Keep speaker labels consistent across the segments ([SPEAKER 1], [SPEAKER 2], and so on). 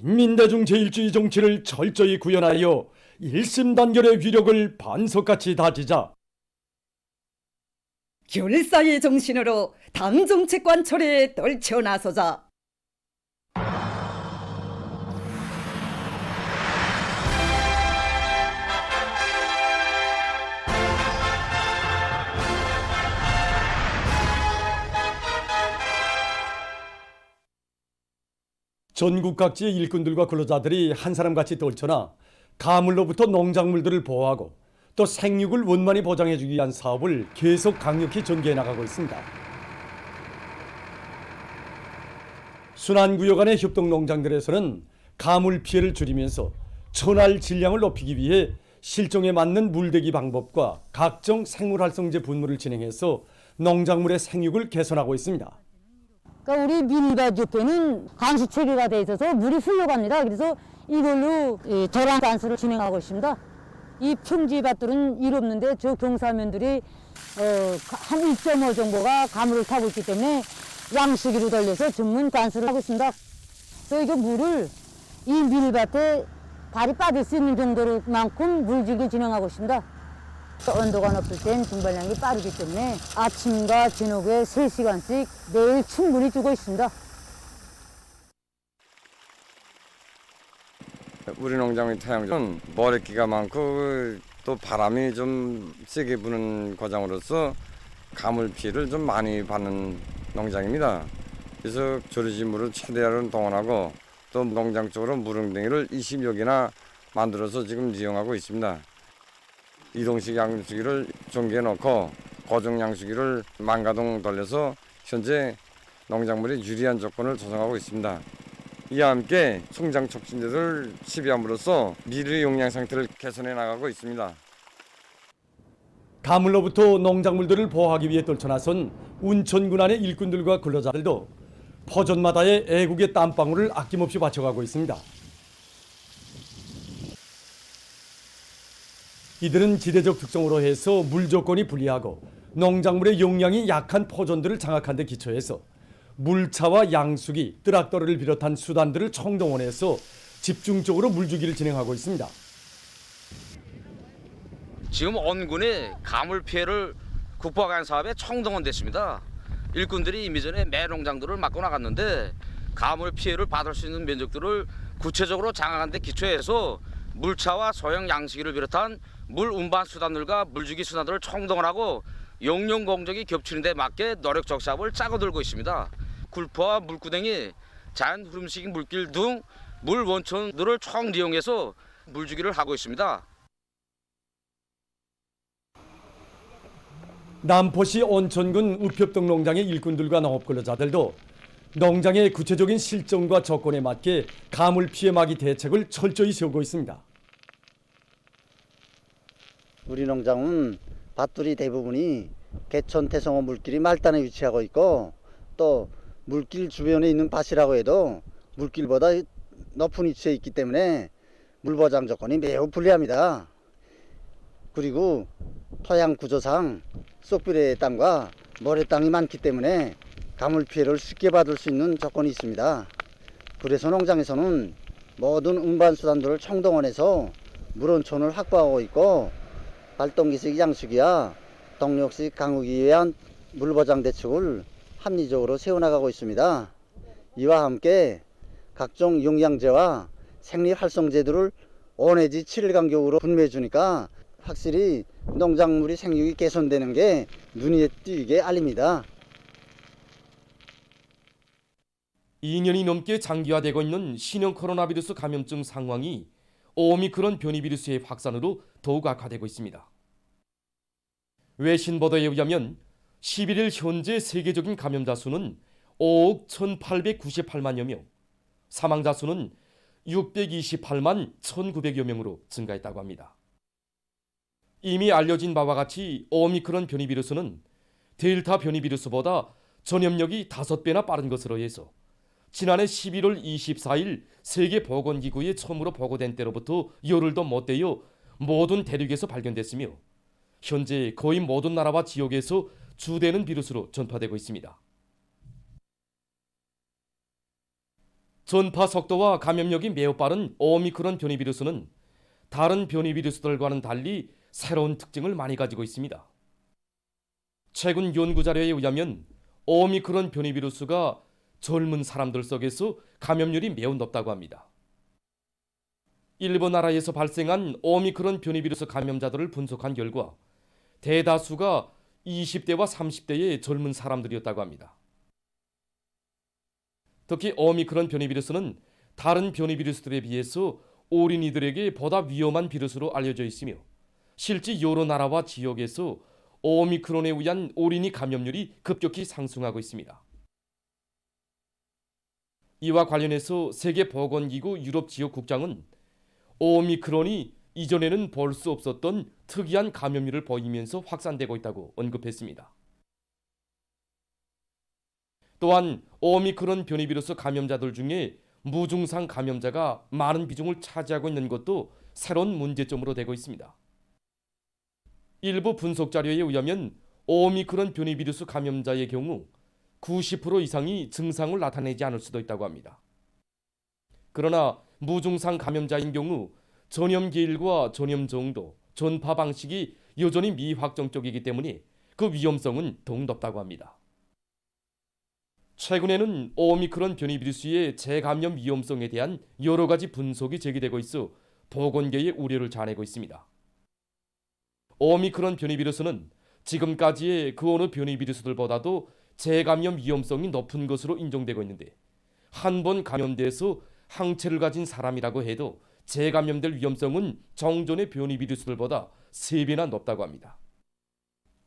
[SPEAKER 1] 인민대중 제일주의 정치를 철저히 구현하여 일심단결의 위력을 반석같이 다지자.
[SPEAKER 2] 귤사의 정신으로 당 정책 관철에 떨쳐나서자.
[SPEAKER 1] 전국 각지의 일꾼들과 근로자들이 한 사람같이 떨쳐나 가물로부터 농작물들을 보호하고 또 생육을 원만히 보장해주기 위한 사업을 계속 강력히 전개해 나가고 있습니다. 순환구역 안의 협동농장들에서는 가물 피해를 줄이면서 천알 질량을 높이기 위해 실종에 맞는 물대기 방법과 각종 생물활성제 분무를 진행해서 농작물의 생육을 개선하고 있습니다.
[SPEAKER 3] 그러니까 우리 밀밭 옆에는 간수 체계가 돼 있어서 물이 흘러갑니다. 그래서 이걸로 도랑 간수를 진행하고 있습니다. 이 평지밭들은 일 없는데 저 경사면들이 한 1.5 정도가 가물을 타고 있기 때문에 양수기로 돌려서 전문 간수를 하고 있습니다. 그래서 이거 물을 이 밀밭에 발이 빠질 수 있는 정도로만큼 물주기 진행하고 있습니다. 온도가 높을 땐 증발량이 빠르기 때문에 아침과 저녁에 3시간씩 매일 충분히 주고 있습니다.
[SPEAKER 4] 우리 농장의 태양은 모래기가 많고 또 바람이 좀 세게 부는 과정으로서 가물 피해를 좀 많이 받는 농장입니다. 그래서 조리진 물을 최대한 동원하고 또 농장 쪽으로 무릉덩이를 20여 개나 만들어서 지금 이용하고 있습니다. 이동식 양수기를 전개해 놓고 고정 양수기를 만가동 돌려서 현재 농작물에 유리한 조건을 조성하고 있습니다. 이와 함께 성장 촉진제를 시비함으로써 밀의 용량 상태를 개선해 나가고 있습니다.
[SPEAKER 1] 가물로부터 농작물들을 보호하기 위해 떨쳐나선 운천군 안의 일꾼들과 근로자들도 포전마다의 애국의 땀방울을 아낌없이 바쳐가고 있습니다. 이들은 지대적 특성으로 해서 물 조건이 불리하고 농작물의 용량이 약한 포전들을 장악한 데 기초해서 물차와 양수기, 뜨락더리를 비롯한 수단들을 총동원해서 집중적으로 물주기를 진행하고 있습니다.
[SPEAKER 5] 지금 원군이 가물 피해를 극복하는 사업에 총동원됐습니다. 일꾼들이 이미 전에 매 농장들을 맡고 나갔는데 가물 피해를 받을 수 있는 면적들을 구체적으로 장악한 데 기초해서 물차와 소형 양수기를 비롯한 물 운반 수단들과 물주기 수단들을 총동원하고 용용 공정이 겹치는 데 맞게 노력적 사업을 짜고 들고 있습니다. 굴포와 물구덩이, 자연 흐름식 물길 등 물 원천들을 총이용해서 물주기를 하고 있습니다.
[SPEAKER 1] 남포시 온천군 우평동 농장의 일꾼들과 농업근로자들도 농장의 구체적인 실정과 조건에 맞게 가물 피해 막이 대책을 철저히 세우고 있습니다.
[SPEAKER 6] 우리 농장은 밭들이 대부분이 개천 태성호 물길이 말단에 위치하고 있고 또 물길 주변에 있는 밭이라고 해도 물길보다 높은 위치에 있기 때문에 물보장 조건이 매우 불리합니다. 그리고 토양 구조상 쏙비례 땅과 모래 땅이 많기 때문에 가물 피해를 쉽게 받을 수 있는 조건이 있습니다. 그래서 농장에서는 모든 운반 수단들을 총동원해서 물원촌을 확보하고 있고 발동기식 양수기와 동력식 강우기에 의한 물보장 대책을 합리적으로 세워나가고 있습니다. 이와 함께 각종 영양제와 생리활성제들을 5 내지 7일 간격으로 분배해 주니까 확실히 농작물이 생육이 개선되는 게 눈에 띄게 알립니다.
[SPEAKER 7] 2년이 넘게 장기화되고 있는 신형 코로나 바이러스 감염증 상황이 오미크론 변이 비루스의 확산으로 더욱 악화되고 있습니다. 외신 보도에 의하면 11일 현재 세계적인 감염자 수는 5억 1,898만여 명, 사망자 수는 628만 1,900여 명으로 증가했다고 합니다. 이미 알려진 바와 같이 오미크론 변이 비루스는 델타 변이 비루스보다 전염력이 5배나 빠른 것으로 해서 지난해 11월 24일 세계보건기구에 처음으로 보고된 때로부터 열흘도 못 되어 모든 대륙에서 발견됐으며 현재 거의 모든 나라와 지역에서 주되는 비루스로 전파되고 있습니다. 전파 속도와 감염력이 매우 빠른 오미크론 변이 비루스는 다른 변이 비루스들과는 달리 새로운 특징을 많이 가지고 있습니다. 최근 연구 자료에 의하면 오미크론 변이 비루스가 젊은 사람들 속에서 감염률이 매우 높다고 합니다. 일부 나라에서 발생한 오미크론 변이 비루스 감염자들을 분석한 결과 대다수가 20대와 30대의 젊은 사람들이었다고 합니다. 특히 오미크론 변이 비루스는 다른 변이 비루스들에 비해서 어린이들에게 보다 위험한 비루스로 알려져 있으며 실제 여러 나라와 지역에서 오미크론에 의한 어린이 감염률이 급격히 상승하고 있습니다. 이와 관련해서 세계보건기구 유럽 지역 국장은 오미크론이 이전에는 볼 수 없었던 특이한 감염률을 보이면서 확산되고 있다고 언급했습니다. 또한 오미크론 변이 비루스 감염자들 중에 무증상 감염자가 많은 비중을 차지하고 있는 것도 새로운 문제점으로 되고 있습니다. 일부 분석 자료에 의하면 오미크론 변이 비루스 감염자의 경우 90% 이상이 증상을 나타내지 않을 수도 있다고 합니다. 그러나 무증상 감염자인 경우 전염 기일과 전염 정도, 전파 방식이 여전히 미확정적이기 때문에 그 위험성은 더욱 높다고 합니다. 최근에는 오미크론 변이 비루스의 재감염 위험성에 대한 여러 가지 분석이 제기되고 있어 보건계의 우려를 자아내고 있습니다. 오미크론 변이 비루스는 지금까지의 그 어느 변이 비루스들보다도 재감염 위험성이 높은 것으로 인정되고 있는데 한 번 감염돼서 항체를 가진 사람이라고 해도 재감염될 위험성은 정전의 변이 비루스들보다 3배나 높다고 합니다.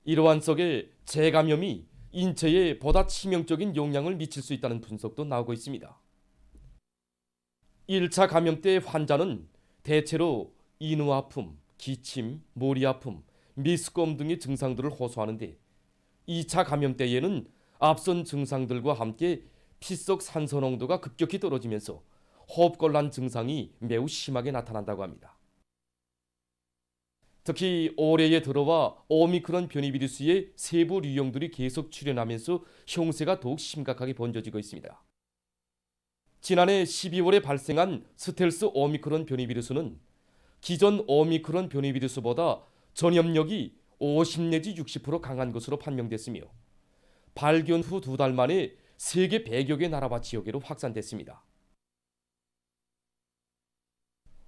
[SPEAKER 7] 이러한 속에 재감염이 인체에 보다 치명적인 영향을 미칠 수 있다는 분석도 나오고 있습니다. 1차 감염 때 환자는 대체로 인후 아픔, 기침, 머리 아픔, 미스검 등의 증상들을 호소하는데 2차 감염 때에는 앞선 증상들과 함께 피 속 산소 농도가 급격히 떨어지면서 호흡곤란 증상이 매우 심하게 나타난다고 합니다. 특히 올해에 들어와 오미크론 변이 비루스의 세부 유형들이 계속 출현하면서 형세가 더욱 심각하게 번져지고 있습니다. 지난해 12월에 발생한 스텔스 오미크론 변이 비루스는 기존 오미크론 변이 비루스보다 전염력이 50 내지 60% 강한 것으로 판명됐으며 발견 후 2달 만에 세계 100여 개 나라와 지역으로 확산됐습니다.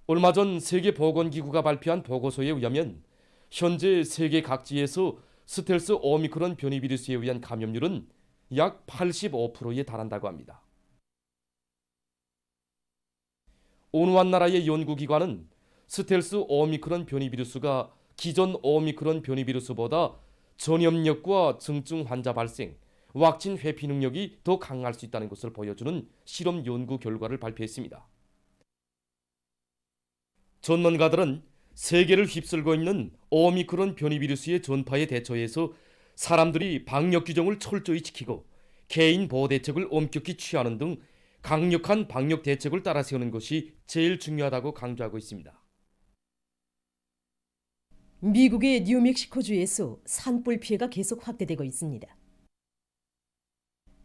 [SPEAKER 7] 얼마 전 세계보건기구가 발표한 보고서에 의하면 현재 세계 각지에서 스텔스 오미크론 변이 비루스에 의한 감염률은 약 85%에 달한다고 합니다. 어느 한 나라의 연구기관은 스텔스 오미크론 변이 비루스가 기존 오미크론 변이 비루스보다 전염력과 증증 환자 발생, 왁신 회피 능력이 더 강할 수 있다는 것을 보여주는 실험 연구 결과를 발표했습니다. 전문가들은 세계를 휩쓸고 있는 오미크론 변이 비루스의 전파에 대처해서 사람들이 방역 규정을 철저히 지키고 개인 보호 대책을 엄격히 취하는 등 강력한 방역 대책을 따라 세우는 것이 제일 중요하다고 강조하고 있습니다.
[SPEAKER 8] 미국의 뉴멕시코주에서 산불 피해가 계속 확대되고 있습니다.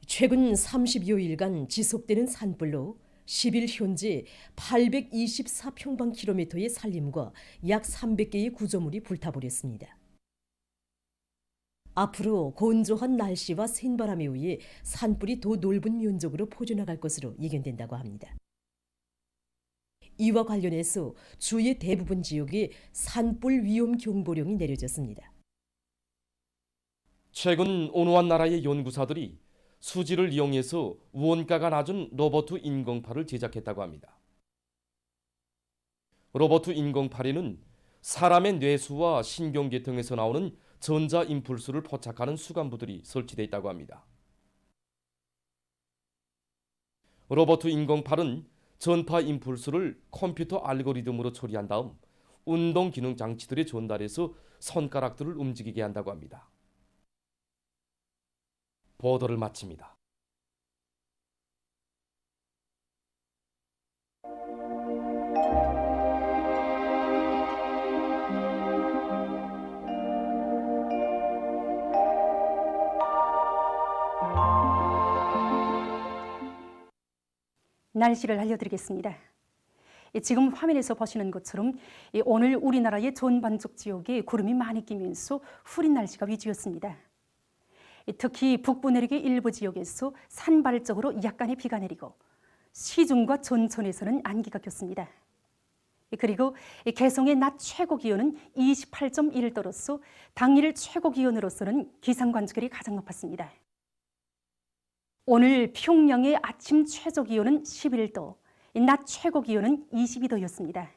[SPEAKER 8] 최근 32여일간 지속되는 산불로 10일 현재 824평방킬로미터의 산림과 약 300개의 구조물이 불타버렸습니다. 앞으로 건조한 날씨와 센 바람에 의해 산불이 더 넓은 면적으로 퍼져나갈 것으로 예견된다고 합니다. 이와 관련해서 주의 대부분 지역에 산불 위험 경보령이 내려졌습니다.
[SPEAKER 7] 최근 어느 한 나라의 연구사들이 수지를 이용해서 원가가 낮은 로봇 인공팔을 제작했다고 합니다. 로봇 인공팔에는 사람의 뇌수와 신경계통에서 나오는 전자 임플스를 포착하는 수간부들이 설치되어 있다고 합니다. 로봇 인공팔은 전파 임플스를 컴퓨터 알고리즘으로 처리한 다음 운동 기능 장치들에 전달해서 손가락들을 움직이게 한다고 합니다. 보도를 마칩니다.
[SPEAKER 9] 날씨를 알려드리겠습니다. 지금 화면에서 보시는 것처럼 오늘 우리나라의 전반적 지역에 구름이 많이 끼면서 흐린 날씨가 위주였습니다. 특히 북부 내륙의 일부 지역에서 산발적으로 약간의 비가 내리고 시중과 전천에서는 안개가 꼈습니다. 그리고 개성의 낮 최고 기온은 28.1도로서 당일 최고 기온으로서는 기상 관측결이 가장 높았습니다. 오늘 평양의 아침 최저 기온은 11도, 낮 최고 기온은 22도였습니다.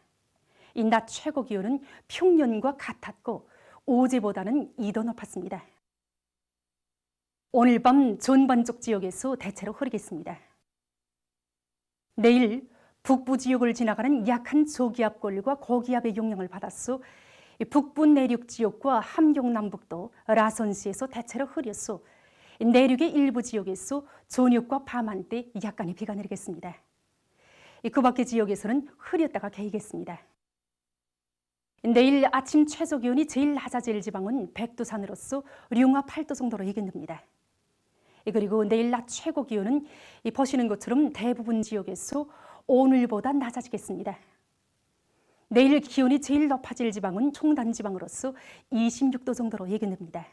[SPEAKER 9] 이 낮 최고 기온은 평년과 같았고 어제보다는 2도 높았습니다. 오늘 밤 전반적 지역에서 대체로 흐리겠습니다. 내일 북부 지역을 지나가는 약한 저기압골과 고기압의 영향을 받았어 북부 내륙 지역과 함경 남북도 라선시에서 대체로 흐렸어 내륙의 일부 지역에서 저녁과 밤한때 약간의 비가 내리겠습니다. 그 밖의 지역에서는 흐렸다가 개이겠습니다. 내일 아침 최저 기온이 제일 낮아질 지방은 백두산으로서 룡화 8도 정도로 예견됩니다. 그리고 내일 낮 최고 기온은 보시는 것처럼 대부분 지역에서 오늘보다 낮아지겠습니다. 내일 기온이 제일 높아질 지방은 총단 지방으로서 26도 정도로 예견됩니다.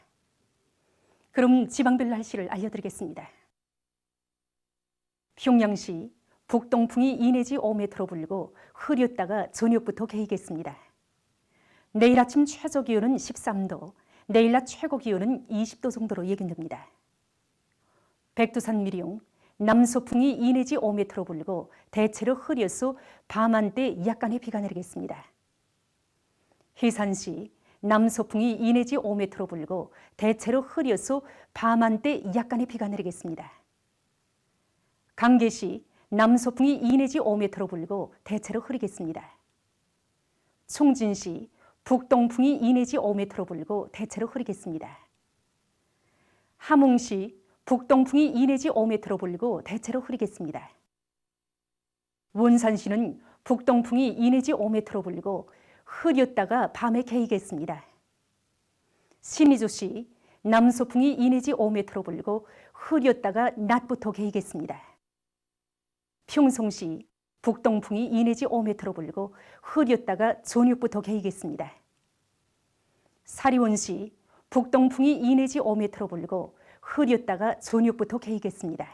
[SPEAKER 9] 그럼 지방별 날씨를 알려드리겠습니다. 평양시 북동풍이 2 내지 5m 불고 흐렸다가 저녁부터 개이겠습니다. 내일 아침 최저 기온은 13도, 내일 낮 최고 기온은 20도 정도로 예견됩니다. 백두산 미령, 남서풍이 2 내지 5m 불고 대체로 흐려서 밤한때 약간의 비가 내리겠습니다. 해산시, 남서풍이 2 내지 5m 불고 대체로 흐려서 밤한때 약간의 비가 내리겠습니다. 강계시, 남서풍이 2 내지 5m 불고 대체로 흐리겠습니다. 총진시, 북동풍이 2 내지 5m 불고 대체로 흐리겠습니다. 함흥시, 북동풍이 2 내지 5m 불고 대체로 흐리겠습니다. 원산시는 북동풍이 2 내지 5m 불고 흐렸다가 밤에 개이겠습니다. 신의주시, 남서풍이 2 내지 5m 불고 흐렸다가 낮부터 개이겠습니다. 평성시, 북동풍이 2 내지 5m 불고 흐렸다가 저녁부터 개이겠습니다. 사리원시, 북동풍이 2 내지 5m 불고 흐렸다가 저녁부터 개이겠습니다.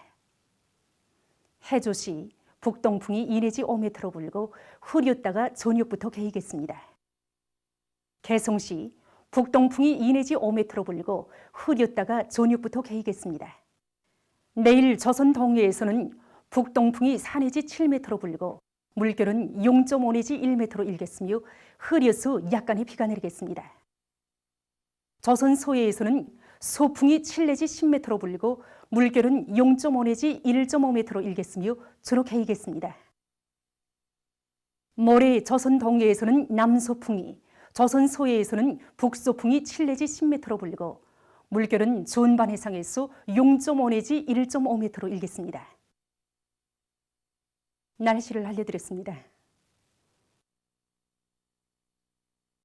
[SPEAKER 9] 해조시, 북동풍이 2 내지 5m 불고 흐렸다가 저녁부터 개이겠습니다. 개성시, 북동풍이 2 내지 5m 불고 흐렸다가 저녁부터 개이겠습니다. 내일 조선 동해에서는 북동풍이 4 내지 7m 불고 물결은 0.5 내지 1m로 일겠으며 흐려서 약간의 비가 내리겠습니다. 조선 서해에서는 소풍이 7 내지 10m로 불고 물결은 0.5 내지 1.5m로 일겠으며 주로 개이겠습니다. 모레 조선 동해에서는 남소풍이, 조선 서해에서는 북소풍이 7 내지 10m로 불고 물결은 전반 해상에서 0.5 내지 1.5m로 일겠습니다. 날씨를 알려드렸습니다.